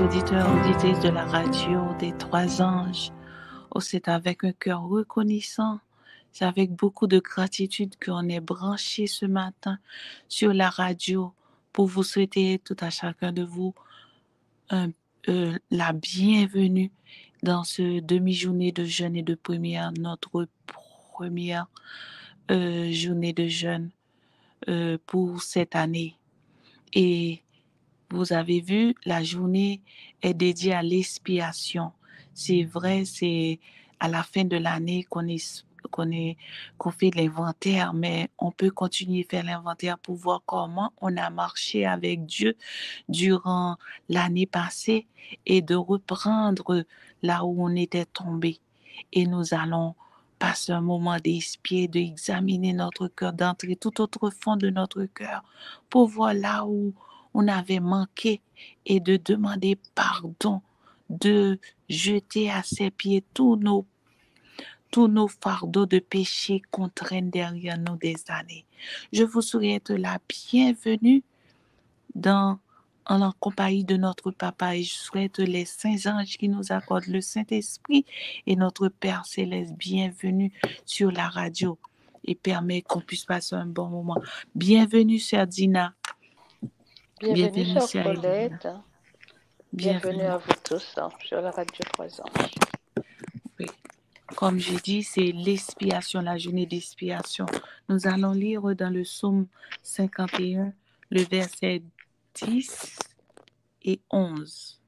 auditeurs, auditrices de la radio des Trois Anges. Oh, c'est avec un cœur reconnaissant, c'est avec beaucoup de gratitude qu'on est branché ce matin sur la radio pour vous souhaiter tout à chacun de vous la bienvenue dans ce demi-journée de jeûne et de prière, notre première journée de jeûne pour cette année. Et vous avez vu, la journée est dédiée à l'expiation. C'est vrai, c'est à la fin de l'année qu'on fait l'inventaire, mais on peut continuer à faire l'inventaire pour voir comment on a marché avec Dieu durant l'année passée et de reprendre là où on était tombé. Et nous allons passer un moment d'expier, d'examiner notre cœur, d'entrer tout autre fond de notre cœur pour voir là où on avait manqué et de demander pardon, de jeter à ses pieds tous nos fardeaux de péché qu'on traîne derrière nous des années. Je vous souhaite la bienvenue en la compagnie de notre Papa et je souhaite les saints anges qui nous accordent le Saint-Esprit et notre Père Céleste bienvenue sur la radio et permet qu'on puisse passer un bon moment. Bienvenue, sœur Dina. Bienvenue, Bienvenue, chère Paulette. Bienvenue à vous tous sur la radio Trois Anges. Oui. Comme j'ai dit, c'est l'expiation, la journée d'expiation. Nous allons lire dans le psaume 51, le verset 10 et 11.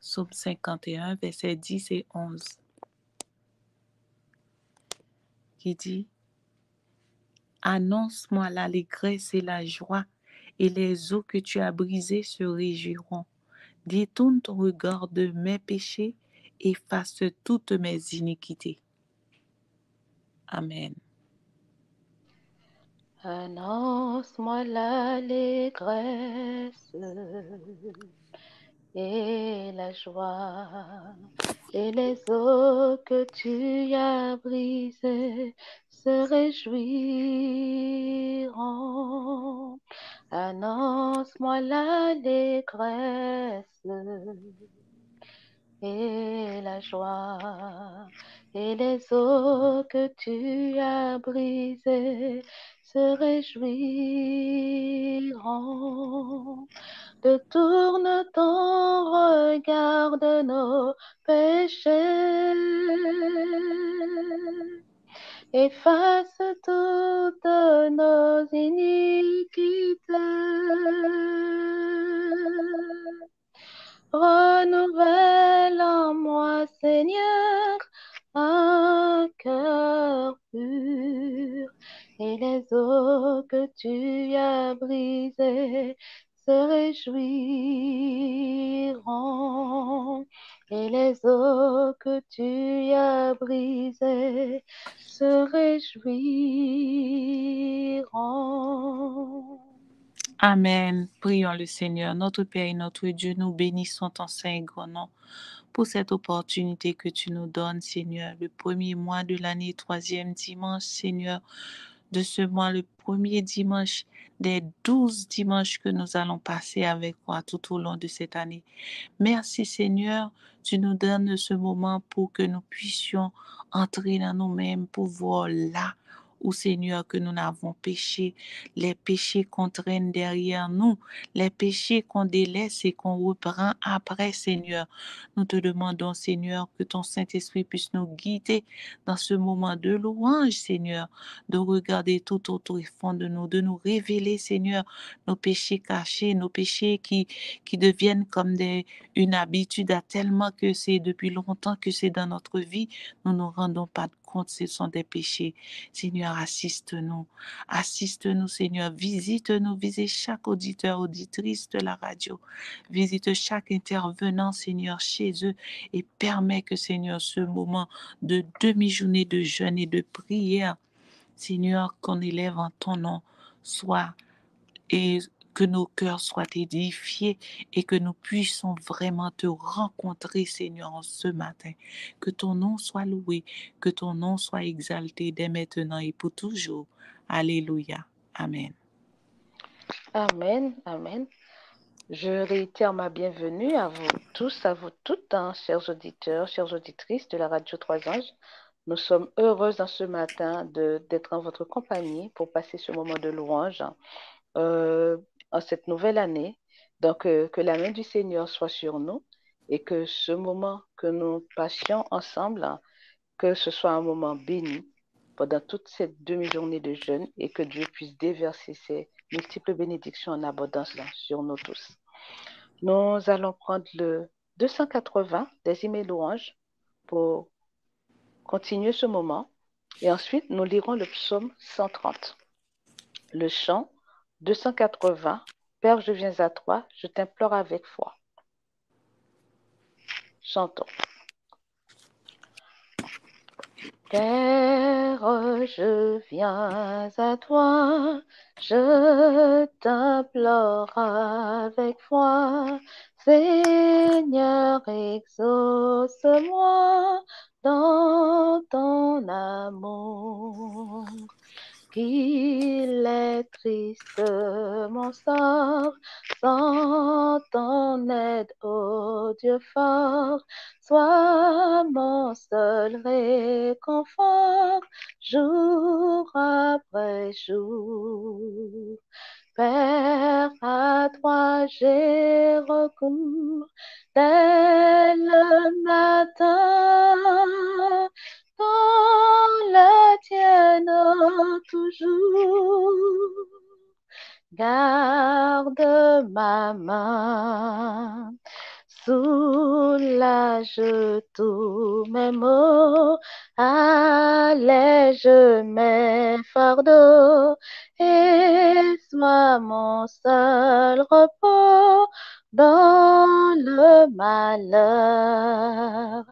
Psaume 51, verset 10 et 11. Qui dit: Annonce-moi l'allégresse et la joie, et les eaux que tu as brisées se réjouiront. Détourne ton regard de mes péchés, efface toutes mes iniquités. Amen. Annonce-moi l'allégresse et la joie, et les eaux que tu as brisées se réjouiront. Annonce-moi l'allégresse et la joie, et les eaux que tu as brisées se réjouiront. Détourne ton regard de nos péchés, efface toutes nos iniquités. Renouvelle en moi, Seigneur, un cœur pur, et les eaux que tu as brisées se réjouiront, et les eaux que tu as brisées se réjouiront. Amen. Prions le Seigneur. Notre Père et notre Dieu, nous bénissons ton saint et grand nom pour cette opportunité que tu nous donnes, Seigneur. Le premier mois de l'année, 3e dimanche, Seigneur, de ce mois, le premier dimanche des 12 dimanches que nous allons passer avec toi tout au long de cette année. Merci, Seigneur. Tu nous donnes ce moment pour que nous puissions entrer dans nous-mêmes, pour voir là où, Seigneur, que nous n'avons péché, les péchés qu'on traîne derrière nous, les péchés qu'on délaisse et qu'on reprend après, Seigneur. Nous te demandons, Seigneur, que ton Saint-Esprit puisse nous guider dans ce moment de louange, Seigneur, de regarder tout autour et fond de nous, de nous révéler, Seigneur, nos péchés cachés, nos péchés qui deviennent comme une habitude à tellement que c'est depuis longtemps que c'est dans notre vie, nous ne nous rendons pas compte, ce sont des péchés. Seigneur, assiste-nous, Seigneur, visite-nous, visite chaque auditeur, auditrice de la radio, visite chaque intervenant, Seigneur, chez eux et permets que, Seigneur, ce moment de demi-journée de jeûne et de prière, Seigneur, qu'on élève en ton nom, soit et que nos cœurs soient édifiés et que nous puissions vraiment te rencontrer, Seigneur, en ce matin. Que ton nom soit loué, que ton nom soit exalté dès maintenant et pour toujours. Alléluia. Amen. Amen, amen. Je réitère ma bienvenue à vous tous, à vous toutes, hein, chers auditeurs, chères auditrices de la Radio 3 Anges. Nous sommes heureuses en ce matin d'être en votre compagnie pour passer ce moment de louange en cette nouvelle année. Donc, que la main du Seigneur soit sur nous et que ce moment que nous passions ensemble, que ce soit un moment béni pendant toute cette demi-journée de jeûne et que Dieu puisse déverser ses multiples bénédictions en abondance sur nous tous. Nous allons prendre le 280 des emails louanges pour continuer ce moment. Et ensuite, nous lirons le psaume 130. Le chant 280. Père, je viens à toi, je t'implore avec foi. Chantons. Père, je viens à toi, je t'implore avec foi. Seigneur, exauce-moi dans ton amour. Qu'il est triste mon sort, sans ton aide, ô Dieu fort, sois mon seul réconfort, jour après jour. Père, à toi j'ai recours dès le matin, dans la tienne toujours. Garde ma main, soulage tous mes maux, allège mes fardeaux, et sois mon seul repos dans le malheur.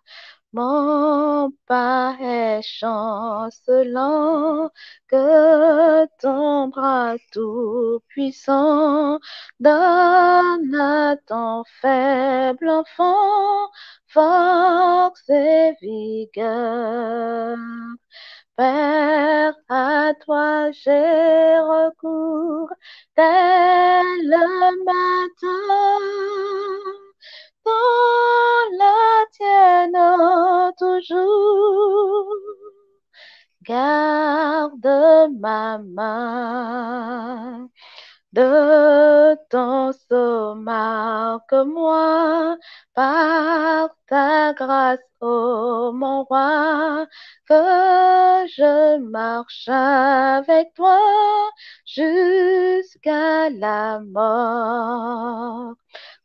Mon pas est chancelant, que ton bras tout-puissant donne à ton faible enfant force et vigueur. Père, à toi j'ai recours dès le matin, dans la tienne toujours. Garde ma main de ton sceau, marque-moi par ta grâce, ô mon roi, que je marche avec toi jusqu'à la mort.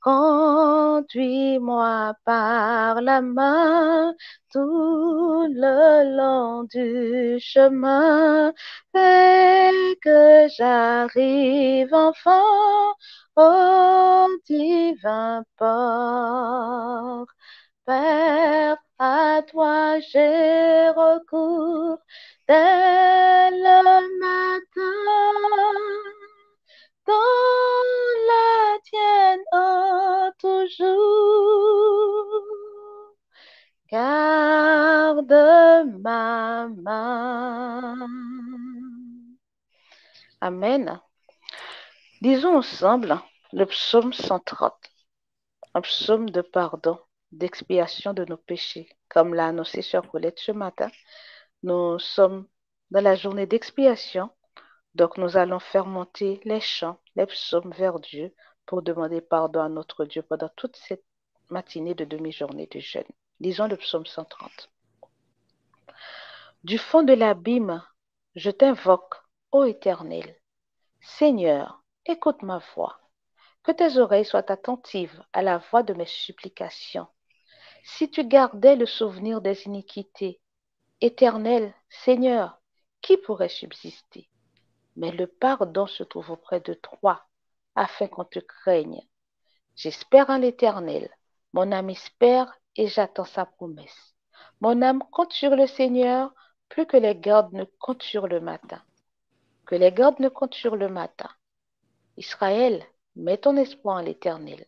Conduis-moi par la main tout le long du chemin, fais que j'arrive enfin au divin port. Père, à toi j'ai recours dès le matin, dans la tienne, oh, toujours. Garde ma main. Amen. Disons ensemble le psaume 130, un psaume de pardon, d'expiation de nos péchés. Comme l'a annoncé Sœur Colette ce matin, nous sommes dans la journée d'expiation, donc nous allons faire monter les chants, les psaumes vers Dieu pour demander pardon à notre Dieu pendant toute cette matinée de demi-journée de jeûne. Lisons le psaume 130. Du fond de l'abîme, je t'invoque, ô Éternel. Seigneur, écoute ma voix. Que tes oreilles soient attentives à la voix de mes supplications. Si tu gardais le souvenir des iniquités, Éternel, Seigneur, qui pourrait subsister? Mais le pardon se trouve auprès de toi, afin qu'on te craigne. J'espère en l'Éternel. Mon âme espère et j'attends sa promesse. Mon âme compte sur le Seigneur plus que les gardes ne comptent sur le matin. Que les gardes ne comptent sur le matin. Israël, mets ton espoir en l'Éternel,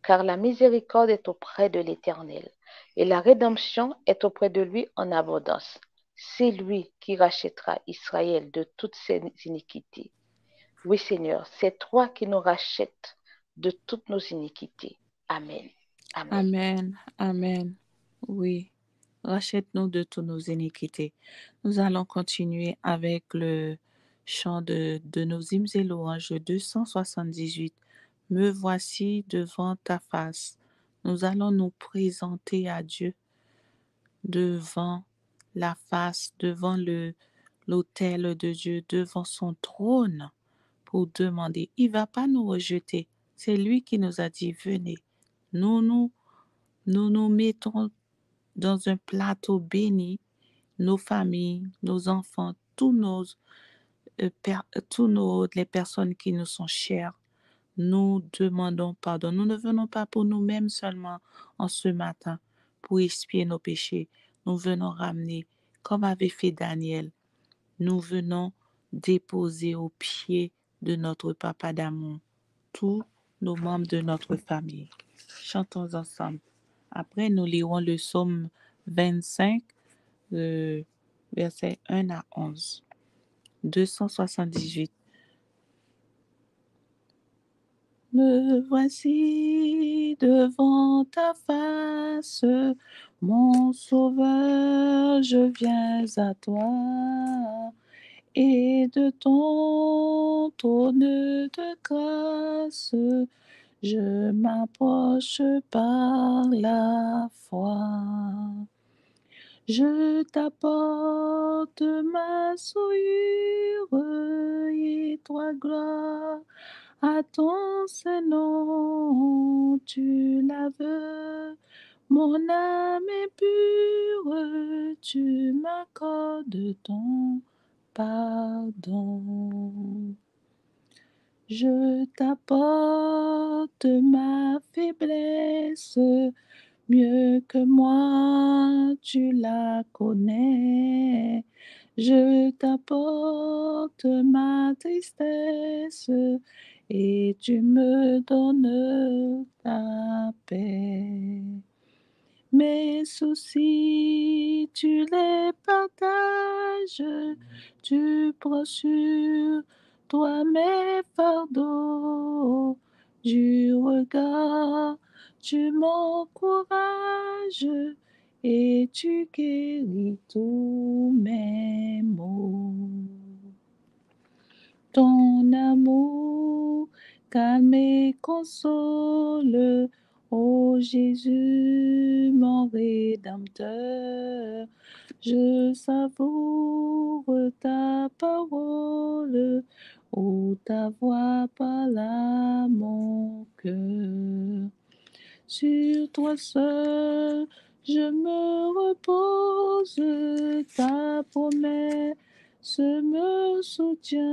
car la miséricorde est auprès de l'Éternel, et la rédemption est auprès de lui en abondance. C'est lui qui rachètera Israël de toutes ses iniquités. Oui, Seigneur, c'est toi qui nous rachètes de toutes nos iniquités. Amen. Amen. Amen. Amen. Oui. Rachète-nous de toutes nos iniquités. Nous allons continuer avec le chant de nos hymnes et louanges 278. Me voici devant ta face. Nous allons nous présenter à Dieu devant la face, devant l'autel de Dieu, devant son trône pour demander. Il ne va pas nous rejeter. C'est lui qui nous a dit, venez. Nous mettons dans un plateau béni nos familles, nos enfants, les personnes qui nous sont chères. Nous demandons pardon. Nous ne venons pas pour nous-mêmes seulement en ce matin pour expier nos péchés. Nous venons ramener, comme avait fait Daniel, nous venons déposer aux pieds de notre Papa d'amour tous nos membres de notre famille. Chantons ensemble. Après, nous lirons le psaume 25, versets 1 à 11. 278. Me voici devant ta face, mon sauveur, je viens à toi, et de ton trône de grâce, je m'approche par la foi. Je t'apporte ma souillure et toi gloire à ton Saint-Nom. Tu laves mon âme est pure, tu m'accordes ton pardon. Je t'apporte ma faiblesse, mieux que moi, tu la connais. Je t'apporte ma tristesse et tu me donnes ta paix. Mes soucis, tu les partages, tu prends sur toi mes fardeaux, du regard, tu m'encourages et tu guéris tous mes maux. Ton amour calme et console, ô Jésus, mon Rédempteur. Je savoure ta parole, ô ta voix parle à mon cœur. Sur toi seul, je me repose, ta promesse me soutient.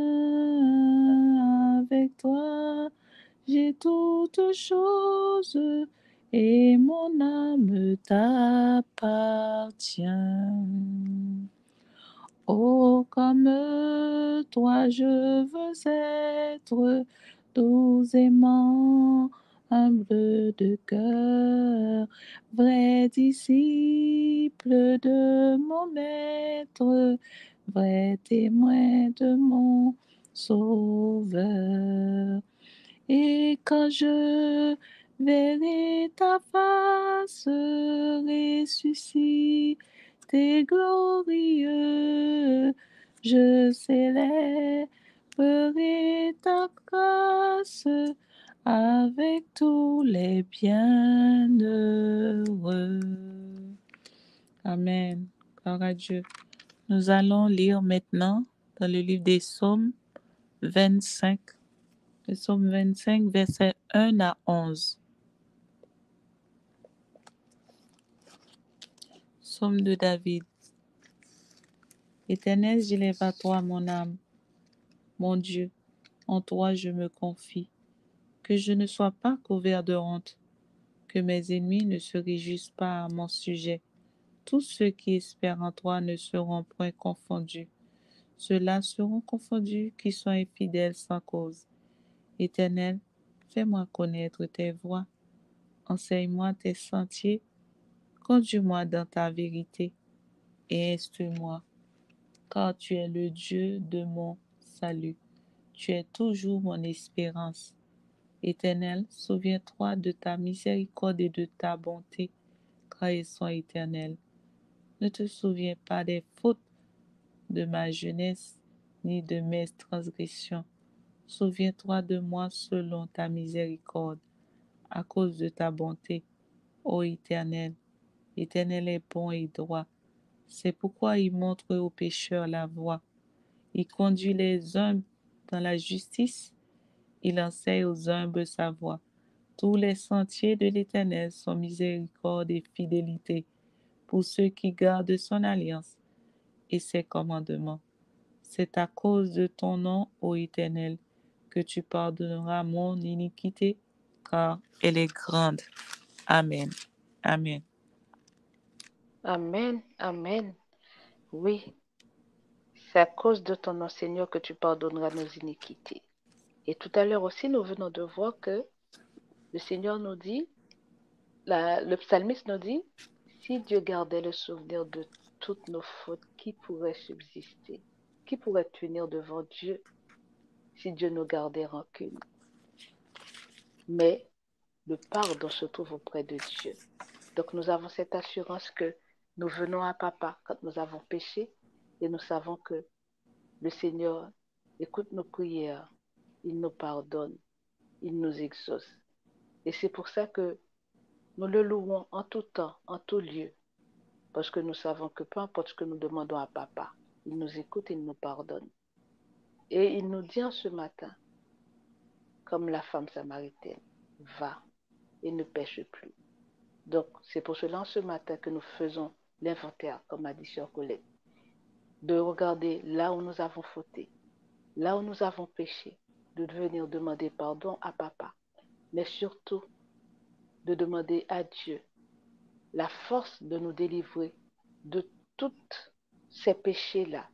Avec toi, j'ai toutes choses et mon âme t'appartient. Oh, comme toi, je veux être doux, aimant, humble de cœur, vrai disciple de mon maître, vrai témoin de mon sauveur. Et quand je verrai ta face ressuscitée glorieux, je célébrerai ta grâce avec tous les bienheureux. Amen. Gloire à Dieu. Nous allons lire maintenant dans le livre des Psaumes 25. Le psaume 25, versets 1 à 11. Psaume de David. Éternel, j'élève à toi mon âme, mon Dieu, en toi je me confie. Que je ne sois pas couvert de honte, que mes ennemis ne se réjouissent pas à mon sujet. Tous ceux qui espèrent en toi ne seront point confondus. Ceux-là seront confondus qui sont infidèles sans cause. Éternel, fais-moi connaître tes voies, enseigne-moi tes sentiers, conduis-moi dans ta vérité et instruis-moi, car tu es le Dieu de mon salut. Tu es toujours mon espérance. Éternel, souviens-toi de ta miséricorde et de ta bonté, car elles sont éternelles. Ne te souviens pas des fautes de ma jeunesse, ni de mes transgressions. Souviens-toi de moi selon ta miséricorde, à cause de ta bonté, ô Éternel. L'Éternel est bon et droit. C'est pourquoi il montre aux pécheurs la voie. Il conduit les humbles dans la justice. Il enseigne aux humbles sa voie. Tous les sentiers de l'Éternel sont miséricorde et fidélité pour ceux qui gardent son alliance et ses commandements. C'est à cause de ton nom, ô Éternel, que tu pardonneras mon iniquité, car elle est grande. Amen. Amen. Amen, amen. Oui, c'est à cause de ton nom, Seigneur, que tu pardonneras nos iniquités. Et tout à l'heure aussi, nous venons de voir que le Seigneur nous dit, le psalmiste nous dit, si Dieu gardait le souvenir de toutes nos fautes, qui pourrait subsister? Qui pourrait tenir devant Dieu si Dieu nous gardait rancune? Mais le pardon se trouve auprès de Dieu. Donc nous avons cette assurance que nous venons à Papa quand nous avons péché et nous savons que le Seigneur écoute nos prières, il nous pardonne, il nous exauce. Et c'est pour ça que nous le louons en tout temps, en tout lieu, parce que nous savons que peu importe ce que nous demandons à Papa, il nous écoute et il nous pardonne. Et il nous dit en ce matin, comme la femme samaritaine, va et ne pêche plus. Donc, c'est pour cela en ce matin que nous faisons l'inventaire, comme a dit Sœur Colette, de regarder là où nous avons fauté, là où nous avons péché, de venir demander pardon à Papa, mais surtout de demander à Dieu la force de nous délivrer de tous ces péchés-là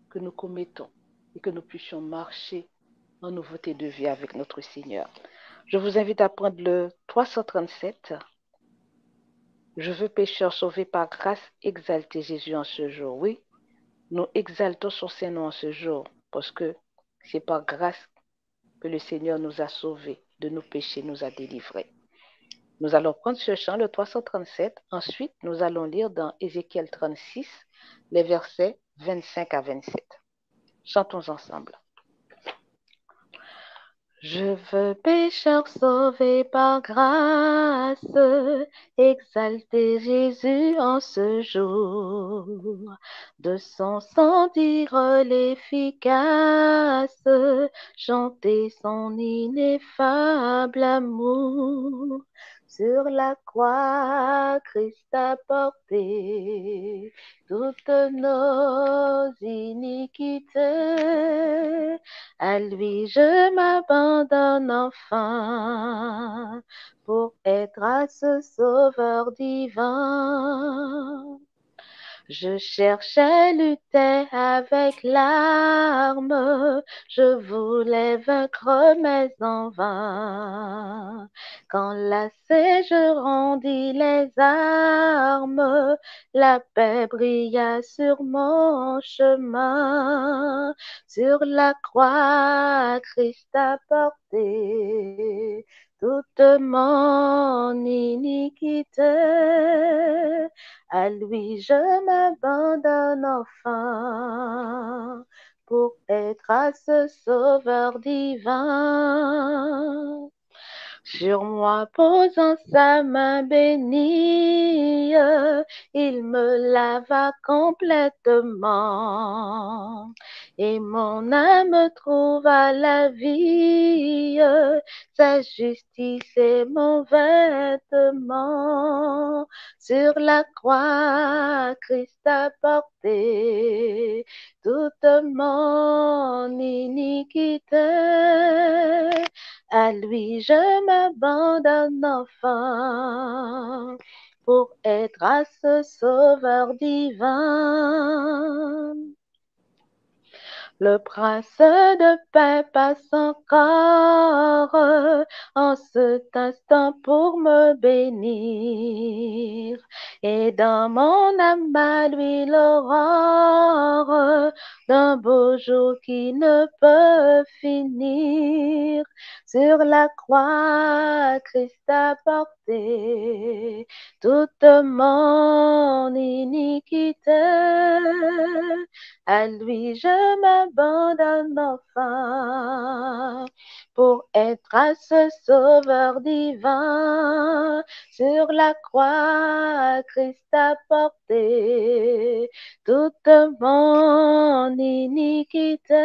que nous commettons et que nous puissions marcher en nouveauté de vie avec notre Seigneur. Je vous invite à prendre le 337. Je veux, pécheur sauvé par grâce, exalter Jésus en ce jour. Oui, nous exaltons son Saint-Nom en ce jour parce que c'est par grâce que le Seigneur nous a sauvés de nos péchés, nous a délivrés. Nous allons prendre ce chant, le 337. Ensuite, nous allons lire dans Ézéchiel 36, les versets 25 à 27. Chantons ensemble. Je veux, pécheur sauvé par grâce, exalter Jésus en ce jour. De son sang dire l'efficace, chanter son ineffable amour. Sur la croix, Christ a porté toutes nos iniquités. À lui je m'abandonne enfin pour être à ce sauveur divin. Je cherchais, luttais avec l'arme, je voulais vaincre mais en vain. Quand lassé je rendis les armes, la paix brilla sur mon chemin. Sur la croix, Christ a porté toute mon iniquité. À lui je m'abandonne enfin pour être à ce sauveur divin. Sur moi posant sa main bénie, il me lava complètement. Et mon âme trouva la vie, sa justice est mon vêtement. Sur la croix, Christ a porté toute mon iniquité. À lui je m'abandonne enfin pour être à ce sauveur divin. Le prince de paix passe encore en cet instant pour me bénir. Et dans mon âme à lui l'aurore d'un beau jour qui ne peut finir. Sur la croix, Christ a porté toute mon iniquité. À lui je m'abandonne enfin pour être à ce sauveur divin. Sur la croix, Christ a porté toute mon iniquité.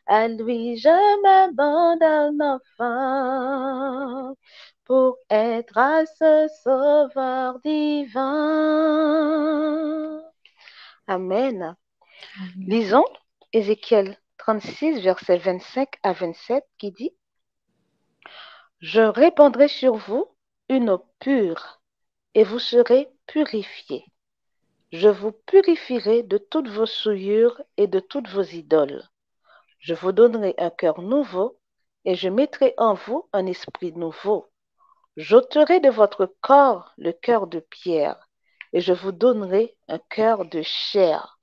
À lui je m'abandonne enfin pour être à ce sauveur divin. Amen. Lisons Ézéchiel 36, versets 25 à 27 qui dit: Je répandrai sur vous une eau pure et vous serez purifiés. Je vous purifierai de toutes vos souillures et de toutes vos idoles. Je vous donnerai un cœur nouveau et je mettrai en vous un esprit nouveau. J'ôterai de votre corps le cœur de pierre et je vous donnerai un cœur de chair.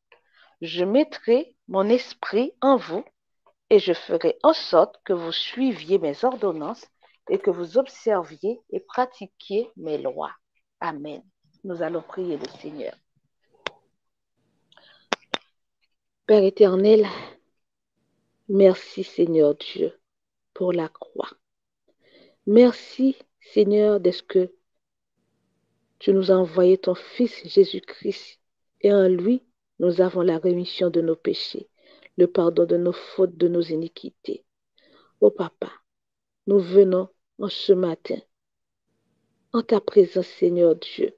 Je mettrai mon esprit en vous et je ferai en sorte que vous suiviez mes ordonnances et que vous observiez et pratiquiez mes lois. Amen. Nous allons prier le Seigneur. Père éternel, merci Seigneur Dieu pour la croix. Merci Seigneur de ce que tu nous as envoyé ton Fils Jésus-Christ et en lui, nous avons la rémission de nos péchés, le pardon de nos fautes, de nos iniquités. Ô Papa, nous venons en ce matin en ta présence, Seigneur Dieu,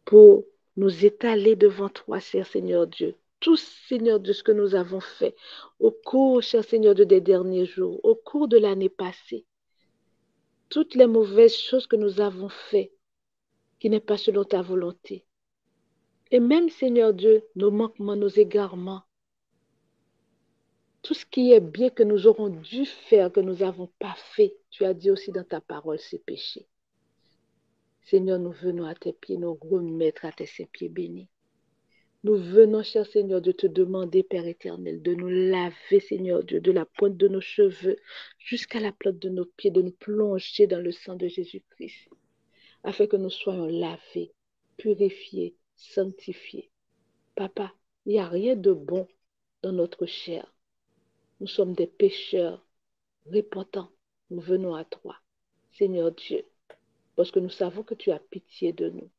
pour nous étaler devant toi, cher Seigneur Dieu. Tout, Seigneur Dieu, ce que nous avons fait au cours, cher Seigneur Dieu, des derniers jours, au cours de l'année passée. Toutes les mauvaises choses que nous avons faites, qui n'est pas selon ta volonté. Et même, Seigneur Dieu, nos manquements, nos égarements, tout ce qui est bien que nous aurons dû faire, que nous n'avons pas fait, tu as dit aussi dans ta parole, ces péchés. Seigneur, nous venons à tes pieds, nous remettre à tes saints pieds bénis. Nous venons, cher Seigneur, de te demander, Père éternel, de nous laver, Seigneur Dieu, de la pointe de nos cheveux jusqu'à la plante de nos pieds, de nous plonger dans le sang de Jésus-Christ, afin que nous soyons lavés, purifiés, sanctifiés. Papa, il n'y a rien de bon dans notre chair. Nous sommes des pécheurs répentants. Nous venons à toi, Seigneur Dieu, parce que nous savons que tu as pitié de nous.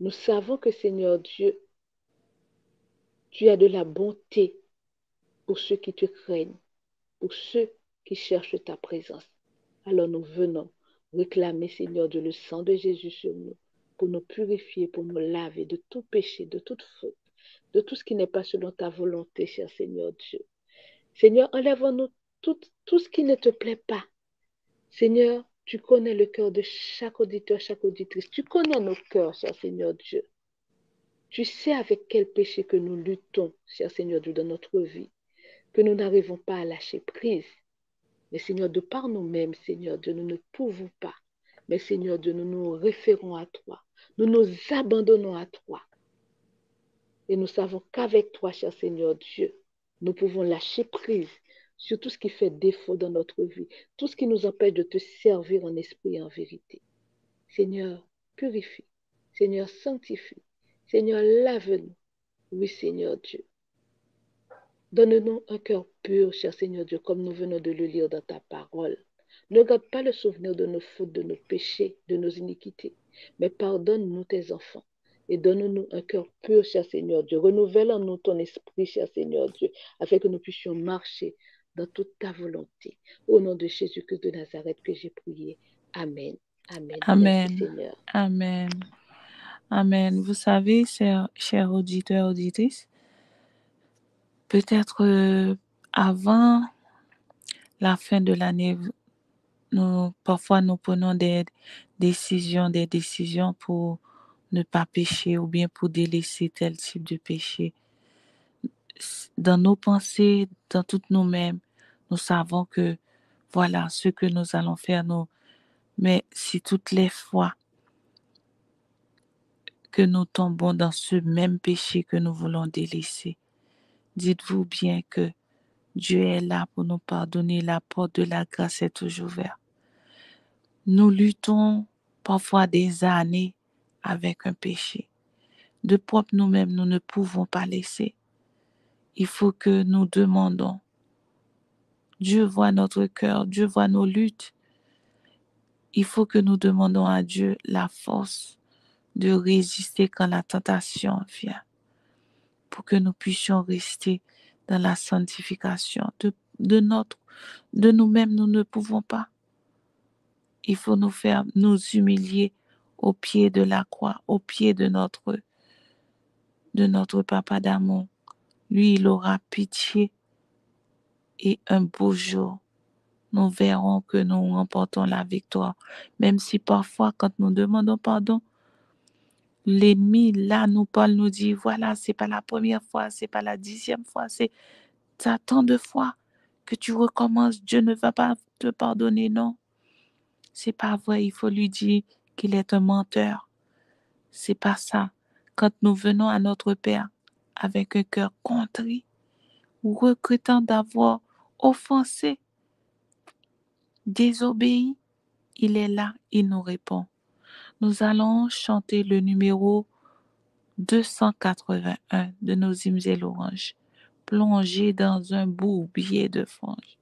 Nous savons que, Seigneur Dieu, tu as de la bonté pour ceux qui te craignent, pour ceux qui cherchent ta présence. Alors nous venons réclamer, Seigneur Dieu, le sang de Jésus sur nous, pour nous purifier, pour nous laver de tout péché, de toute faute, de tout ce qui n'est pas selon ta volonté, cher Seigneur Dieu. Seigneur, enlève-nous tout ce qui ne te plaît pas. Seigneur, tu connais le cœur de chaque auditeur, chaque auditrice. Tu connais nos cœurs, cher Seigneur Dieu. Tu sais avec quel péché que nous luttons, cher Seigneur Dieu, dans notre vie, que nous n'arrivons pas à lâcher prise. Mais Seigneur, de par nous-mêmes, Seigneur Dieu, nous ne pouvons pas. Mais Seigneur Dieu, nous nous référons à toi. Nous nous abandonnons à toi. Et nous savons qu'avec toi, cher Seigneur Dieu, nous pouvons lâcher prise sur tout ce qui fait défaut dans notre vie, tout ce qui nous empêche de te servir en esprit et en vérité. Seigneur, purifie. Seigneur, sanctifie. Seigneur, lave-nous. Oui, Seigneur Dieu. Donne-nous un cœur pur, cher Seigneur Dieu, comme nous venons de le lire dans ta parole. Ne garde pas le souvenir de nos fautes, de nos péchés, de nos iniquités, mais pardonne-nous tes enfants. Et donne-nous un cœur pur, cher Seigneur Dieu. Renouvelle en nous ton esprit, cher Seigneur Dieu, afin que nous puissions marcher dans toute ta volonté. Au nom de Jésus-Christ de Nazareth que j'ai prié. Amen. Amen. Amen. Merci, Seigneur. Amen. Amen. Vous savez, chers auditeurs, auditrices, peut-être avant la fin de l'année, parfois nous prenons des décisions pour ne pas pécher ou bien pour délaisser tel type de péché. Dans nos pensées, dans toutes nous-mêmes, nous savons que voilà ce que nous allons faire. Mais si toutes les fois que nous tombons dans ce même péché que nous voulons délaisser, dites-vous bien que Dieu est là pour nous pardonner. La porte de la grâce est toujours ouverte. Nous luttons parfois des années avec un péché. De propre nous-mêmes, nous ne pouvons pas laisser. Il faut que nous demandons. Dieu voit notre cœur, Dieu voit nos luttes. Il faut que nous demandons à Dieu la force de résister quand la tentation vient, pour que nous puissions rester dans la sanctification. De nous-mêmes, nous ne pouvons pas. Il faut nous humilier au pied de la croix, au pied de notre Papa d'amour. Lui, il aura pitié et un beau jour, nous verrons que nous remportons la victoire. Même si parfois, quand nous demandons pardon, l'ennemi, là, nous parle, nous dit, voilà, c'est pas la première fois, c'est pas la 10e fois, c'est tant de fois que tu recommences, Dieu ne va pas te pardonner, non. C'est pas vrai, il faut lui dire qu'il est un menteur. C'est pas ça. Quand nous venons à notre Père avec un cœur contrit ou regrettant d'avoir offensé, désobéi, il est là, il nous répond. Nous allons chanter le numéro 281 de nos hymnes et louanges, plongé dans un bourbier de fange.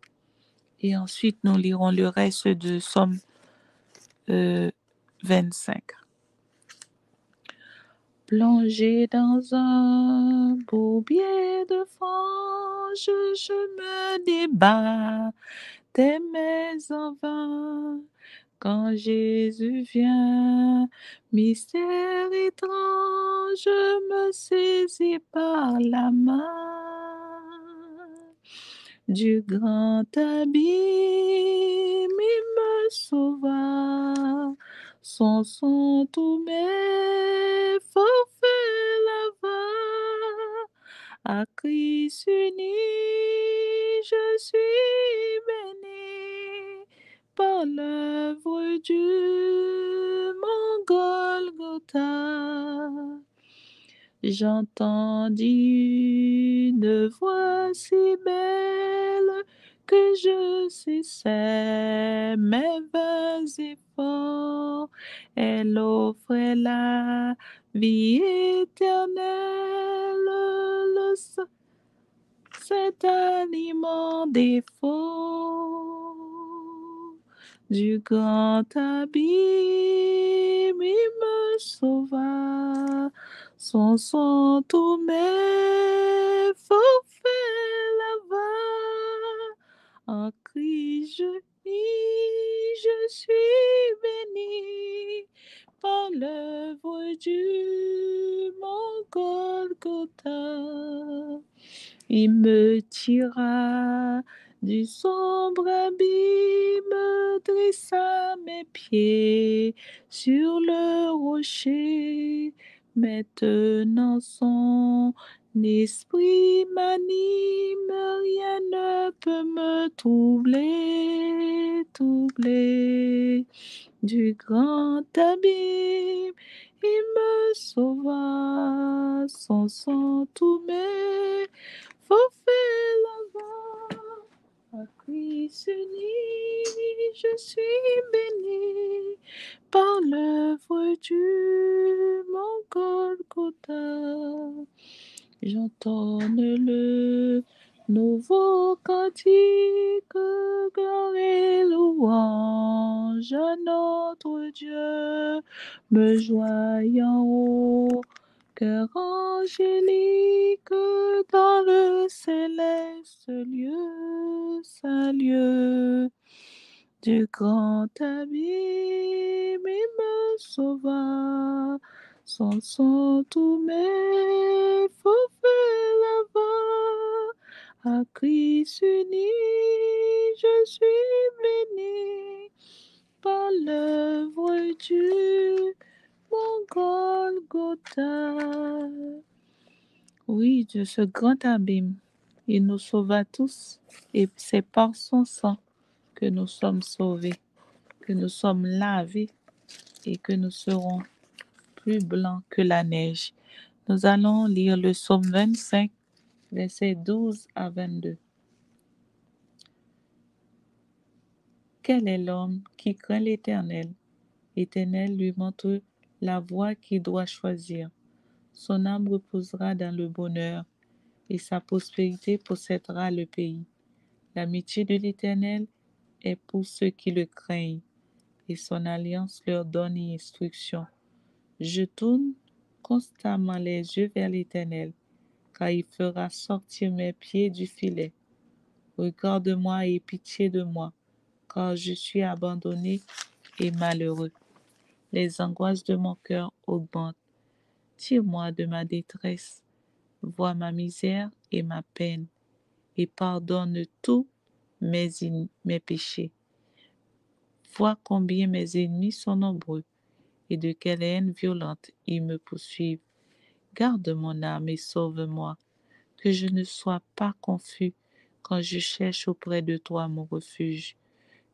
Et ensuite, nous lirons le reste de Somme 25. Plongé dans un bourbier de fange, je me débat, mais en vain. Quand Jésus vient, mystère étrange, me saisit par la main. Du grand abîme, il me sauva, son tous mes forfaits lava. À Christ uni, je suis béni par l'œuvre du mon Golgotha. J'entendis une voix si belle que je cessai mes vains efforts. Elle offrait la vie éternelle, cet aliment des faux. Du grand abîme, il me sauva, son tous mes forfaits lava. En Christ je suis béni par l'œuvre du mon Golgotha. Il me tira du sombre abîme, dressa mes pieds sur le rocher. Maintenant son esprit m'anime, rien ne peut me troubler. Du grand abîme, il me sauva, son sang tous mes forfaits lava. À Christ uni, je suis béni par l'œuvre du mon Golgotha. J'entonne le nouveau cantique, gloire et louange à notre Dieu, me joignant au cœur angélique dans le céleste lieu, saint lieu. Du grand abîme, il me sauva, son sang tous mes forfaits lava. À Christ uni, je suis béni par l'œuvre du mon Golgotha. Oui, de ce grand abîme, il nous sauva tous et c'est par son sang que nous sommes sauvés, que nous sommes lavés et que nous serons plus blancs que la neige. Nous allons lire le psaume 25, versets 12 à 22. Quel est l'homme qui craint l'Éternel? L'Éternel lui montre la voie qu'il doit choisir. Son âme reposera dans le bonheur, et sa prospérité possédera le pays. L'amitié de l'Éternel est pour ceux qui le craignent, et son alliance leur donne instruction. Je tourne constamment les yeux vers l'Éternel, car il fera sortir mes pieds du filet. Regarde-moi et aie pitié de moi, car je suis abandonné et malheureux. Les angoisses de mon cœur augmentent. Tire-moi de ma détresse, vois ma misère et ma peine, et pardonne tous mes péchés. Vois combien mes ennemis sont nombreux, et de quelle haine violente ils me poursuivent. Garde mon âme et sauve-moi, que je ne sois pas confus quand je cherche auprès de toi mon refuge.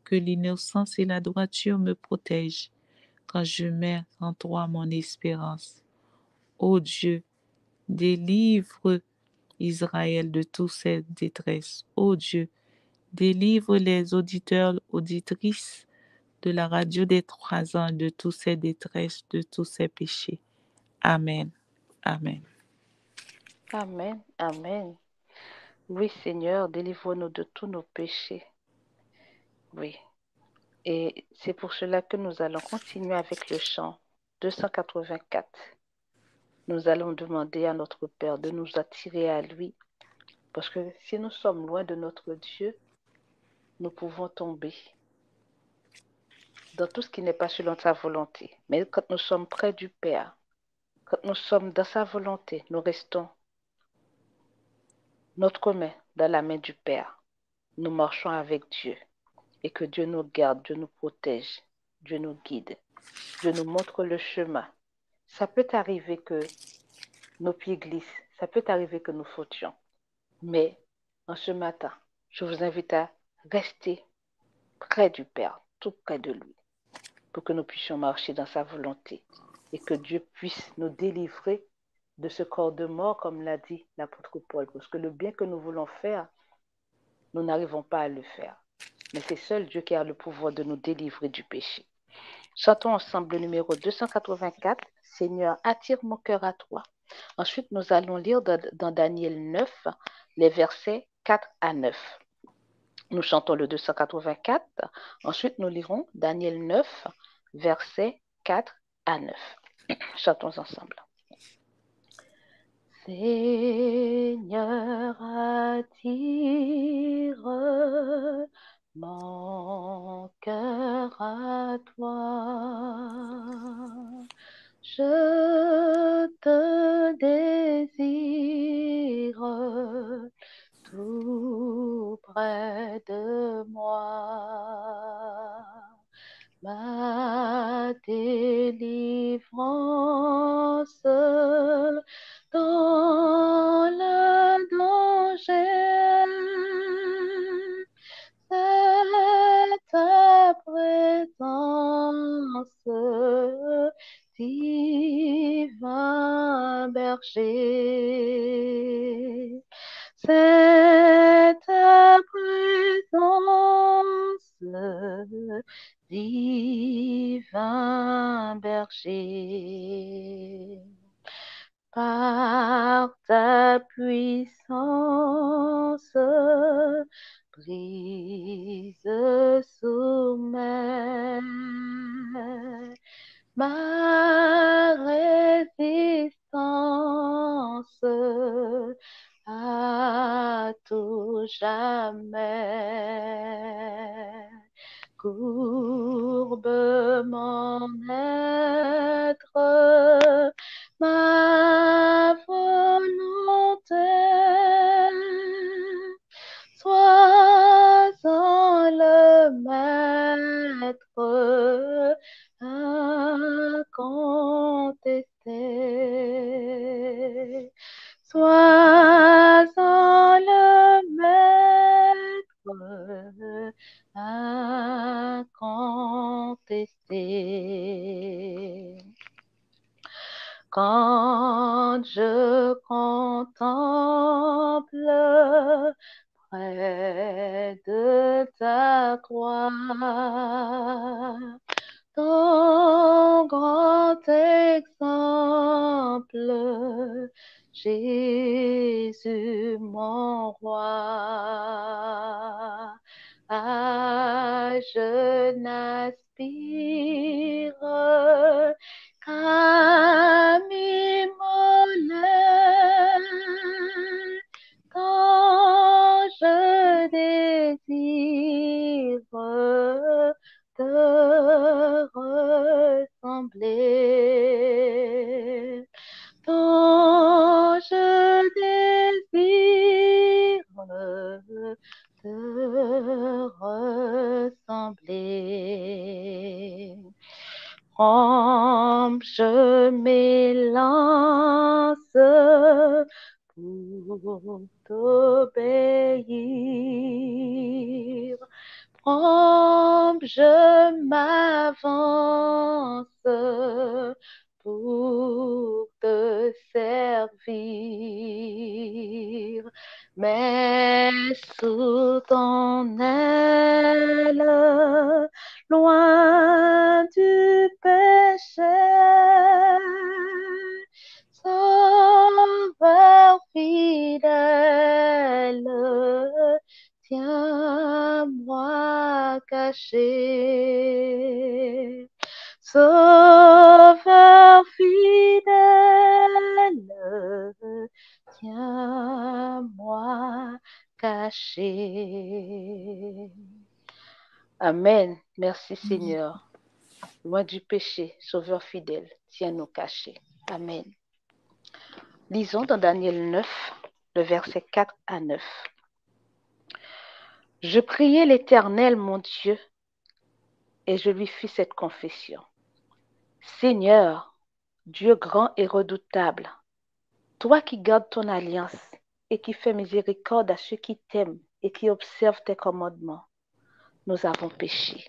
Que l'innocence et la droiture me protègent quand je mets en toi mon espérance. Ô Dieu, délivre Israël de toute cette détresse. Ô Dieu, délivre les auditeurs, auditrices de la radio des 3 ans de toutes ces détresses, de tous ces péchés. Amen. Amen. Amen. Amen. Oui, Seigneur, délivre-nous de tous nos péchés. Oui. Et c'est pour cela que nous allons continuer avec le chant 284. Nous allons demander à notre Père de nous attirer à lui, parce que si nous sommes loin de notre Dieu, nous pouvons tomber dans tout ce qui n'est pas selon sa volonté. Mais quand nous sommes près du Père, quand nous sommes dans sa volonté, nous restons notre main dans la main du Père. Nous marchons avec Dieu et que Dieu nous garde, Dieu nous protège, Dieu nous guide, Dieu nous montre le chemin. Ça peut arriver que nos pieds glissent, ça peut arriver que nous fautions. Mais en ce matin, je vous invite à rester près du Père, tout près de lui, pour que nous puissions marcher dans sa volonté et que Dieu puisse nous délivrer de ce corps de mort, comme l'a dit l'apôtre Paul, parce que le bien que nous voulons faire, nous n'arrivons pas à le faire. Mais c'est seul Dieu qui a le pouvoir de nous délivrer du péché. Chantons ensemble le numéro 284, Seigneur, attire mon cœur à toi. Ensuite, nous allons lire dans Daniel 9, les versets 4 à 9. Nous chantons le 284. Ensuite, nous lirons Daniel 9, versets 4 à 9. Chantons ensemble. Seigneur, attire mon cœur à toi. Je te désire tout près de moi. Ma délivrance dans le danger, c'est ta présence, divin berger. C'est ta présence, divin berger. Par ta puissance, brise, soumets ma résistance à tout jamais. Courbe mon être, ma volonté, sois-en le maître incontesté. Sois-en le maître incontesté. Quand je contemple près de ta croix. Ton grand exemple, Jésus mon roi. Ah, je n'aspire qu'à m'immoler quand je désire te ressembler. Quand je désire te ressembler. Je m'élance pour t'obéir. Je m'avance pour te servir. Mais sous ton aile, loin du péché, Sauveur fidèle, tiens-moi caché. Sauveur fidèle, tiens-moi caché. Amen. Merci Seigneur. Loin du péché, Sauveur fidèle, tiens-nous cachés. Amen. Lisons dans Daniel 9, le verset 4 à 9. Je priai l'Éternel, mon Dieu, et je lui fis cette confession. Seigneur, Dieu grand et redoutable, toi qui gardes ton alliance et qui fais miséricorde à ceux qui t'aiment et qui observent tes commandements, nous avons péché.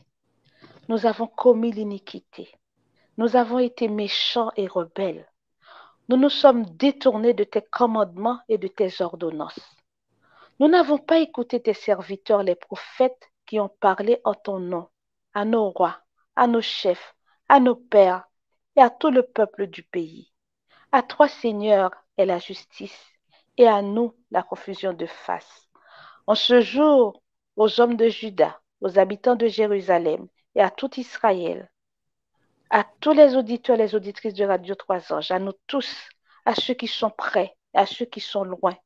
Nous avons commis l'iniquité. Nous avons été méchants et rebelles. Nous nous sommes détournés de tes commandements et de tes ordonnances. Nous n'avons pas écouté tes serviteurs, les prophètes, qui ont parlé en ton nom, à nos rois, à nos chefs, à nos pères et à tout le peuple du pays. À toi, Seigneur, est la justice, et à nous la confusion de face. En ce jour, aux hommes de Juda, aux habitants de Jérusalem et à tout Israël, à tous les auditeurs et les auditrices de Radio 3 Anges, à nous tous, à ceux qui sont près et à ceux qui sont loin,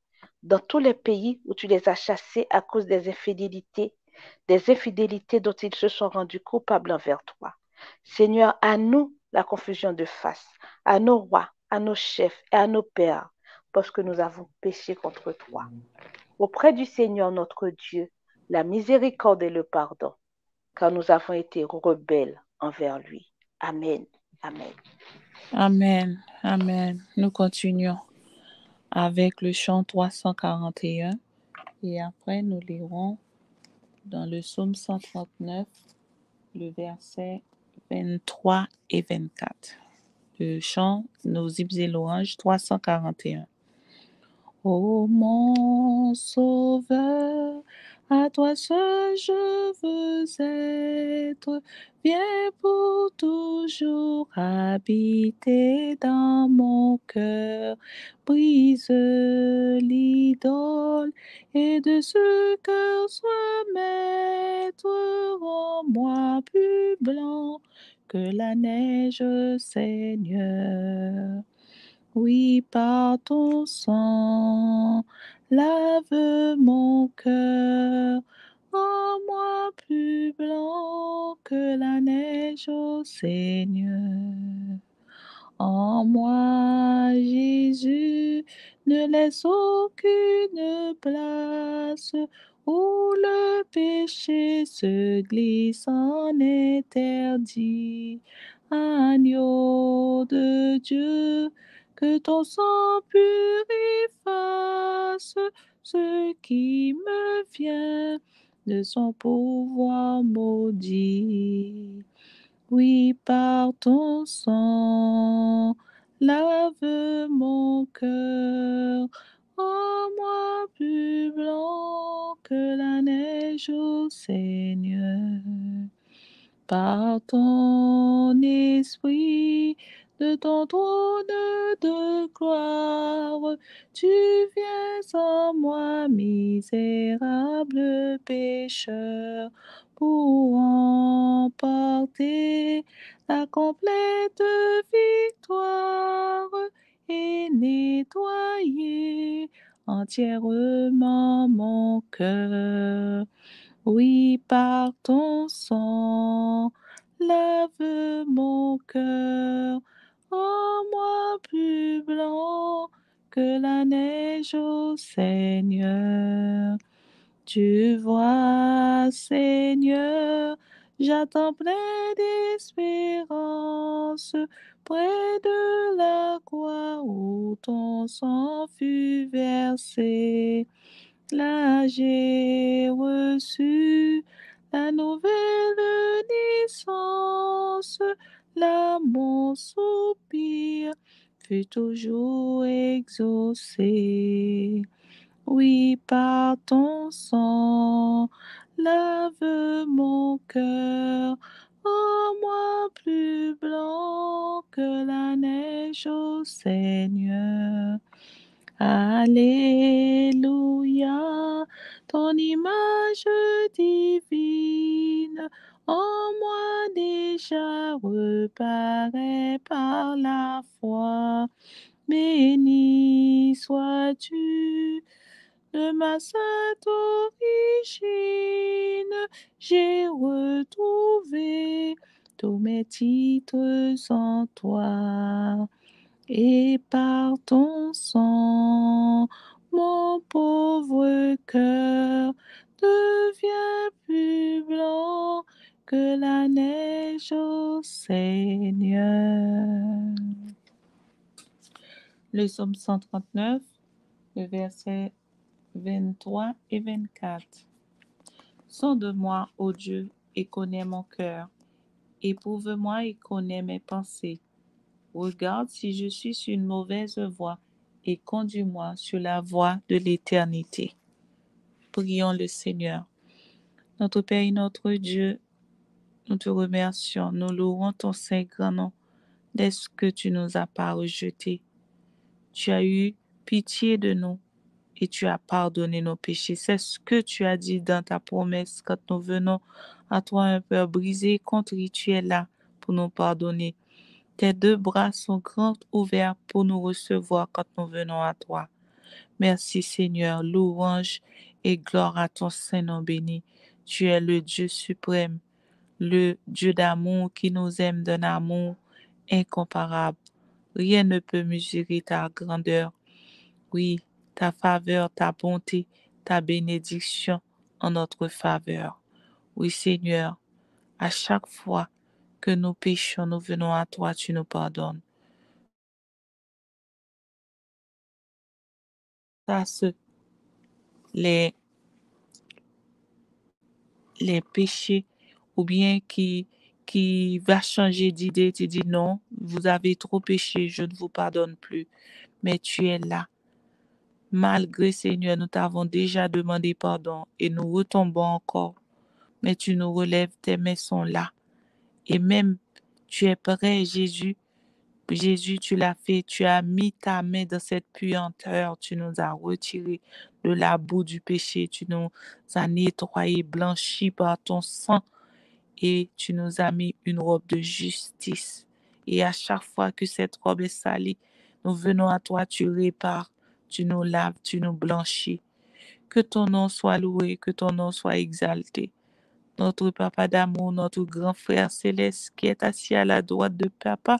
dans tous les pays où tu les as chassés à cause des infidélités dont ils se sont rendus coupables envers toi. Seigneur, à nous la confusion de face, à nos rois, à nos chefs et à nos pères, parce que nous avons péché contre toi. Auprès du Seigneur notre Dieu, la miséricorde et le pardon, car nous avons été rebelles envers lui. Amen. Amen. Amen. Amen. Nous continuons avec le chant 341 et après nous lirons dans le psaume 139 le verset 23 et 24. Le chant Nos hymnes et louanges 341. Ô mon sauveur, à toi seul je veux être, viens pour toujours habiter dans mon cœur, brise l'idole et de ce cœur sois maître, rends-moi plus blanc que la neige, Seigneur. Oui, par ton sang, lave mon cœur, rends-moi plus blanc que la neige, ô Seigneur. En moi, Jésus, ne laisse aucune place où le péché se glisse en interdit. Agneau de Dieu, que ton sang purifie ce qui me vient de son pouvoir maudit. Oui, par ton sang, lave mon cœur, rends-moi plus blanc que la neige au Seigneur. Par ton esprit, de ton trône de gloire, tu viens en moi, misérable pécheur, pour emporter la complète victoire et nettoyer entièrement mon cœur. Oui, par ton sang, lave mon cœur, rends-moi plus blanc que la neige au Seigneur. Tu vois, Seigneur, j'attends plein d'espérance près de la croix où ton sang fut versé. Là, j'ai reçu la nouvelle naissance. Là, mon soupir fut toujours exaucé. Oui, par ton sang, lave mon cœur, rends-moi plus blanc que la neige au Seigneur. Alléluia, ton image divine en moi déjà reparaît par la foi. Béni sois-tu de ma sainte origine, j'ai retrouvé tous mes titres en toi. Et par ton sang, mon pauvre cœur devient plus blanc que la neige au Seigneur. Le psaume 139, le verset 23 et 24. Sonde-moi, ô Dieu, et connais mon cœur. Éprouve-moi et connais mes pensées. Regarde si je suis sur une mauvaise voie et conduis-moi sur la voie de l'éternité. Prions le Seigneur. Notre Père et notre Dieu, nous te remercions, nous louons ton saint grand nom dès que tu nous as pas rejetés. Tu as eu pitié de nous et tu as pardonné nos péchés. C'est ce que tu as dit dans ta promesse quand nous venons à toi un peu brisé et contrit, tu es là pour nous pardonner. Tes deux bras sont grands ouverts pour nous recevoir quand nous venons à toi. Merci Seigneur, louange et gloire à ton Saint-Nom béni. Tu es le Dieu suprême, le Dieu d'amour qui nous aime d'un amour incomparable. Rien ne peut mesurer ta grandeur. Oui, ta faveur, ta bonté, ta bénédiction en notre faveur. Oui Seigneur, à chaque fois que nous péchons, nous venons à toi, tu nous pardonnes. Ça, les, les péchés ou bien qui va changer d'idée, tu dis non, vous avez trop péché, je ne vous pardonne plus. Mais tu es là. Malgré Seigneur, nous t'avons déjà demandé pardon et nous retombons encore. Mais tu nous relèves, tes mains sont là. Et même, tu es prêt, Jésus. Jésus, tu l'as fait, tu as mis ta main dans cette puanteur, tu nous as retiré de la boue du péché, tu nous as nettoyés, blanchis par ton sang et tu nous as mis une robe de justice. Et à chaque fois que cette robe est salie, nous venons à toi, tu répares, tu nous laves, tu nous blanchis. Que ton nom soit loué, que ton nom soit exalté. Notre Papa d'amour, notre grand frère céleste qui est assis à la droite de Papa,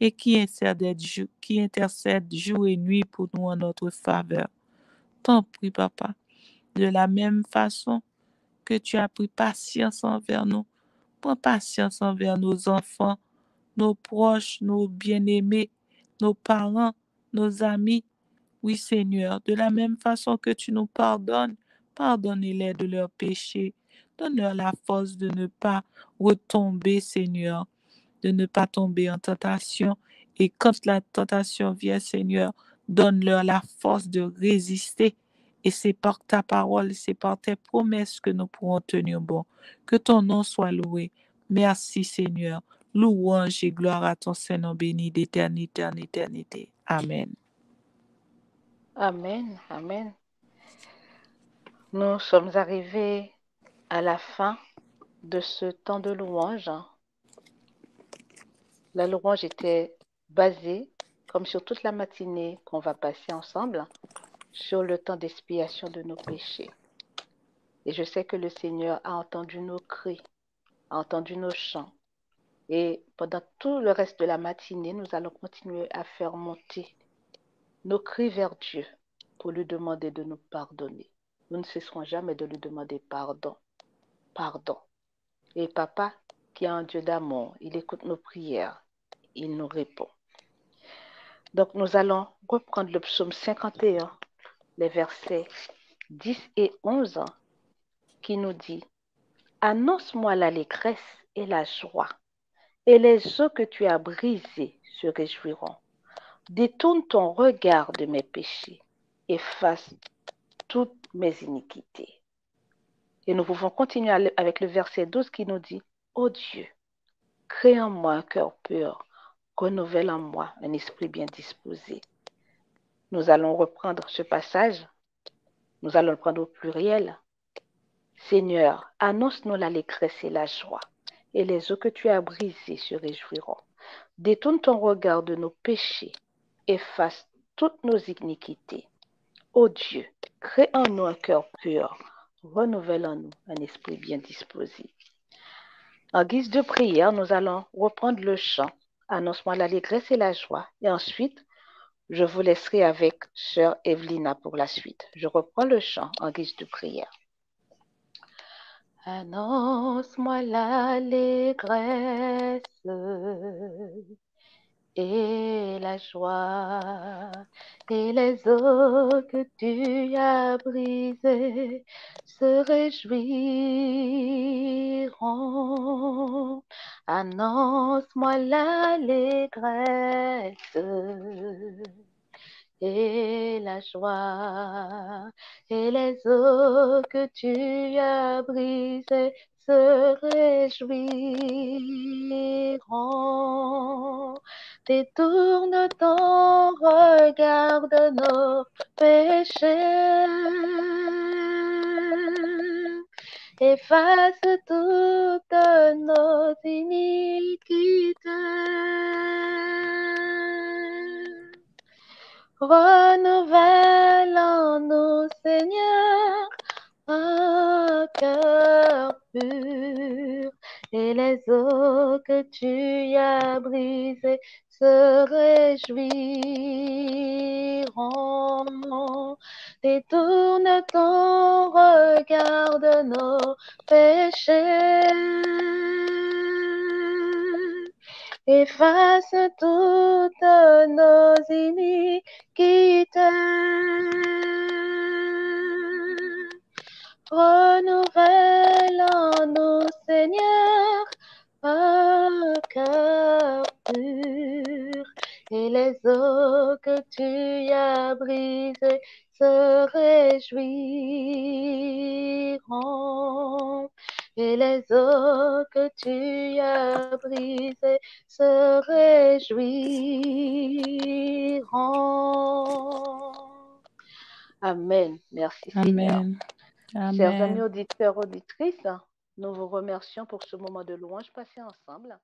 et qui intercède jour et nuit pour nous en notre faveur. T'en prie, Papa, de la même façon que tu as pris patience envers nous, prends patience envers nos enfants, nos proches, nos bien-aimés, nos parents, nos amis. Oui, Seigneur, de la même façon que tu nous pardonnes, pardonne-les de leurs péchés. Donne-leur la force de ne pas retomber, Seigneur, de ne pas tomber en tentation. Et quand la tentation vient, Seigneur, donne-leur la force de résister Et c'est par ta parole, c'est par tes promesses que nous pourrons tenir bon. Que ton nom soit loué. Merci Seigneur. Louange et gloire à ton Saint-Nom béni d'éternité en éternité. Amen. Amen, amen. Nous sommes arrivés à la fin de ce temps de louange. La louange était basée, comme sur toute la matinée qu'on va passer ensemble, sur le temps d'expiation de nos péchés. Et je sais que le Seigneur a entendu nos cris, a entendu nos chants. Et pendant tout le reste de la matinée, nous allons continuer à faire monter nos cris vers Dieu pour lui demander de nous pardonner. Nous ne cesserons jamais de lui demander pardon. Pardon. Et Papa, qui est un Dieu d'amour, il écoute nos prières, il nous répond. Donc nous allons reprendre le psaume 51, les versets 10 et 11, qui nous dit « Annonce-moi l'allégresse et la joie, et les eaux que tu as brisées se réjouiront. Détourne ton regard de mes péchés, efface toutes mes iniquités. » Et nous pouvons continuer avec le verset 12 qui nous dit « Ô Dieu, crée en moi un cœur pur, renouvelle en moi un esprit bien disposé. » Nous allons reprendre ce passage, nous allons le prendre au pluriel. Seigneur, annonce-nous l'allégresse et la joie, et les eaux que tu as brisées se réjouiront. Détourne ton regard de nos péchés, efface toutes nos iniquités. Ô Dieu, crée en nous un cœur pur, renouvelle en nous un esprit bien disposé. En guise de prière, nous allons reprendre le chant « Annonce-moi l'allégresse et la joie » et ensuite, je vous laisserai avec Sœur Evelina pour la suite. Je reprends le chant en guise de prière. Annonce-moi l'allégresse et la joie, et les eaux que tu as brisées se réjouiront. Annonce-moi l'allégresse et la joie, et les eaux que tu as brisées se réjouiront. Détourne ton regard de nos péchés, efface toutes nos iniquités. Renouvelle en nous, Seigneur, un cœur pur, et les eaux que tu as brisées se réjouiront. Détourne ton regard de nos péchés, efface toutes nos iniquités. Renouvelle en nous, Seigneur, un cœur pur, et les eaux que tu as brisées se réjouiront. Et les eaux que tu as brisées se réjouiront. Amen. Merci Seigneur. Amen. Chers amis Amen. auditeurs, auditrices, nous vous remercions pour ce moment de louange passé ensemble.